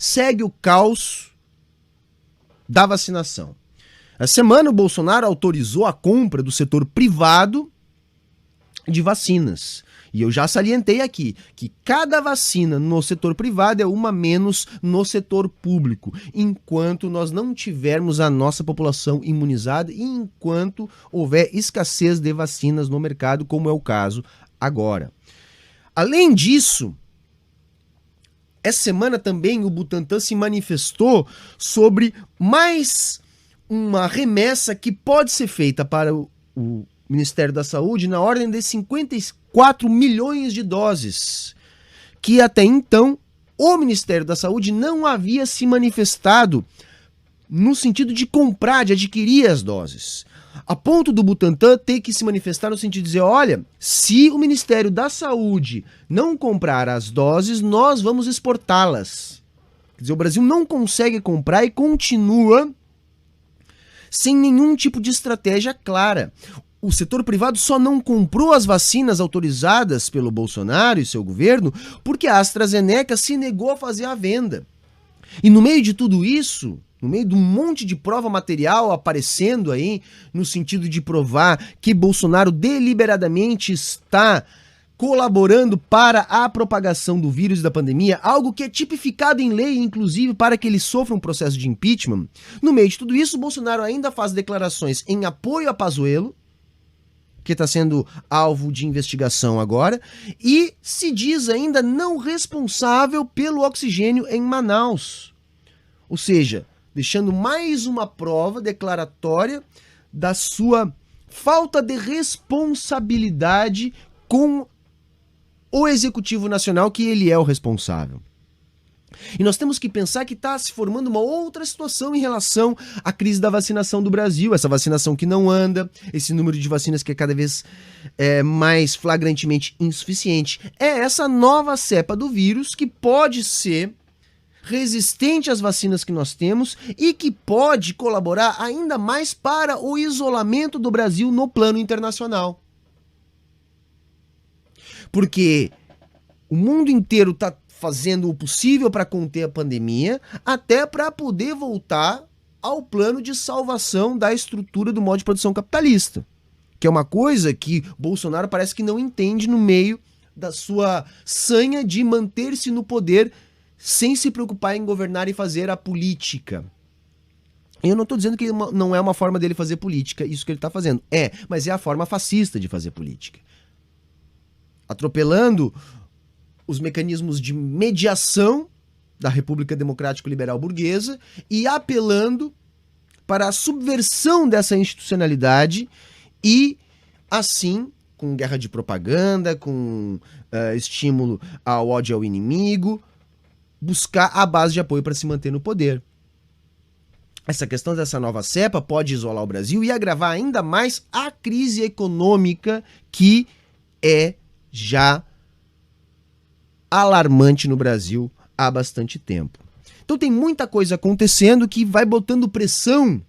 segue o caos da vacinação. Essa semana o Bolsonaro autorizou a compra do setor privado de vacinas. E eu já salientei aqui que cada vacina no setor privado é uma menos no setor público, enquanto nós não tivermos a nossa população imunizada e enquanto houver escassez de vacinas no mercado, como é o caso agora. Além disso, essa semana também o Butantan se manifestou sobre mais uma remessa que pode ser feita para o Ministério da Saúde na ordem de 54 milhões de doses, que até então o Ministério da Saúde não havia se manifestado no sentido de comprar, de adquirir as doses. A ponto do Butantan ter que se manifestar no sentido de dizer, olha, se o Ministério da Saúde não comprar as doses, nós vamos exportá-las. Quer dizer, o Brasil não consegue comprar e continua sem nenhum tipo de estratégia clara. O setor privado só não comprou as vacinas autorizadas pelo Bolsonaro e seu governo porque a AstraZeneca se negou a fazer a venda. E no meio de tudo isso, no meio de um monte de prova material aparecendo aí, no sentido de provar que Bolsonaro deliberadamente está colaborando para a propagação do vírus da pandemia, algo que é tipificado em lei, inclusive, para que ele sofra um processo de impeachment. No meio de tudo isso, Bolsonaro ainda faz declarações em apoio a Pazuello, que está sendo alvo de investigação agora, e se diz ainda não responsável pelo oxigênio em Manaus. Ou seja, deixando mais uma prova declaratória da sua falta de responsabilidade com o Executivo Nacional, que ele é o responsável. E nós temos que pensar que está se formando uma outra situação em relação à crise da vacinação do Brasil, essa vacinação que não anda, esse número de vacinas que é cada vez mais flagrantemente insuficiente. É essa nova cepa do vírus que pode ser resistente às vacinas que nós temos e que pode colaborar ainda mais para o isolamento do Brasil no plano internacional. Porque o mundo inteiro está fazendo o possível para conter a pandemia, até para poder voltar ao plano de salvação da estrutura do modo de produção capitalista, que é uma coisa que Bolsonaro parece que não entende no meio da sua sanha de manter-se no poder sem se preocupar em governar e fazer a política. Eu não estou dizendo que não é uma forma dele fazer política, isso que ele está fazendo. Mas é a forma fascista de fazer política. Atropelando os mecanismos de mediação da República Democrática Liberal Burguesa e apelando para a subversão dessa institucionalidade e, assim, com guerra de propaganda, com estímulo ao ódio ao inimigo, buscar a base de apoio para se manter no poder. Essa questão dessa nova cepa pode isolar o Brasil e agravar ainda mais a crise econômica que é já alarmante no Brasil há bastante tempo. Então tem muita coisa acontecendo que vai botando pressão,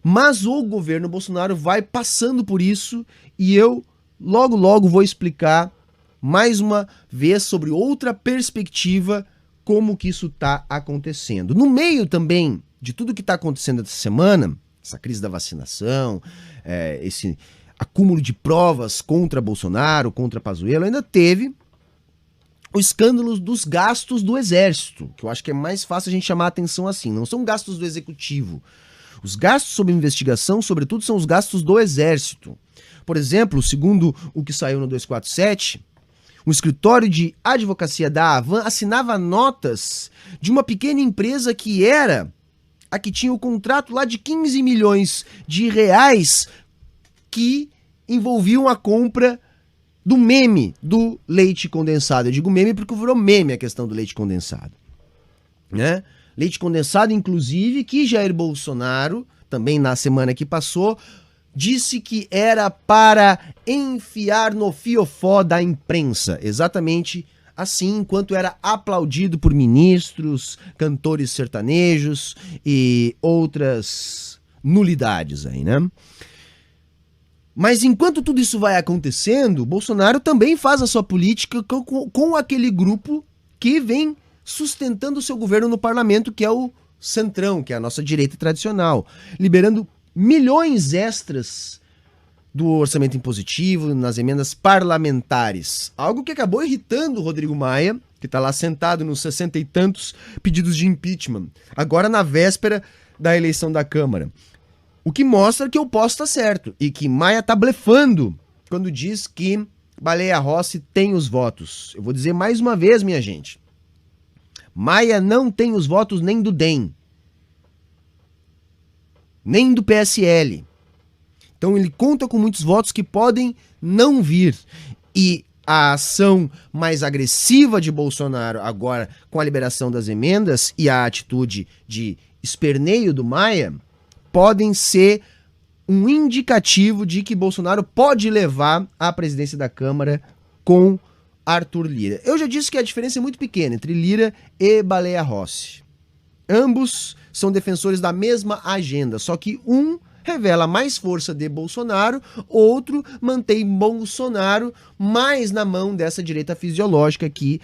mas o governo Bolsonaro vai passando por isso e eu logo vou explicar mais uma vez sobre outra perspectiva como que isso está acontecendo. No meio também de tudo que está acontecendo essa semana, essa crise da vacinação, esse acúmulo de provas contra Bolsonaro, contra Pazuello, ainda teve o escândalo dos gastos do Exército, que eu acho que é mais fácil a gente chamar a atenção assim, não são gastos do Executivo. Os gastos sob investigação, sobretudo, são os gastos do Exército. Por exemplo, segundo o que saiu no 247, o escritório de advocacia da Havan assinava notas de uma pequena empresa que era a que tinha o contrato lá de 15 milhões de reais que envolviam a compra do meme do leite condensado. Eu digo meme porque virou meme a questão do leite condensado, né? Leite condensado, inclusive, que Jair Bolsonaro, também na semana que passou, disse que era para enfiar no fiofó da imprensa. Exatamente assim, enquanto era aplaudido por ministros, cantores sertanejos e outras nulidades aí, né? Mas enquanto tudo isso vai acontecendo, Bolsonaro também faz a sua política com aquele grupo que vem sustentando o seu governo no parlamento, que é o centrão, que é a nossa direita tradicional, liberando milhões extras do orçamento impositivo, nas emendas parlamentares. Algo que acabou irritando o Rodrigo Maia, que está lá sentado nos 60 e tantos pedidos de impeachment, agora na véspera da eleição da Câmara. O que mostra que eu posso estar certo e que Maia está blefando quando diz que Baleia Rossi tem os votos. Eu vou dizer mais uma vez, minha gente. Maia não tem os votos nem do DEM, nem do PSL. Então ele conta com muitos votos que podem não vir. E a ação mais agressiva de Bolsonaro agora com a liberação das emendas e a atitude de esperneio do Maia podem ser um indicativo de que Bolsonaro pode levar a presidência da Câmara com Arthur Lira. Eu já disse que a diferença é muito pequena entre Lira e Baleia Rossi. Ambos são defensores da mesma agenda, só que um revela mais força de Bolsonaro, outro mantém Bolsonaro mais na mão dessa direita fisiológica que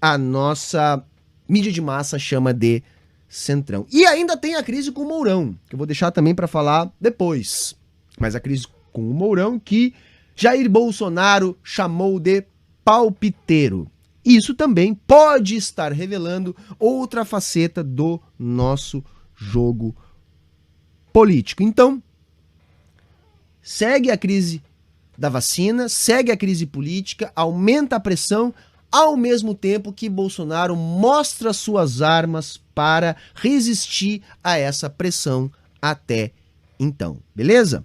a nossa mídia de massa chama de centrão. E ainda tem a crise com o Mourão, que eu vou deixar também para falar depois. Mas a crise com o Mourão que Jair Bolsonaro chamou de palpiteiro. Isso também pode estar revelando outra faceta do nosso jogo político. Então, segue a crise da vacina, segue a crise política, aumenta a pressão, ao mesmo tempo que Bolsonaro mostra suas armas para resistir a essa pressão até então. Beleza?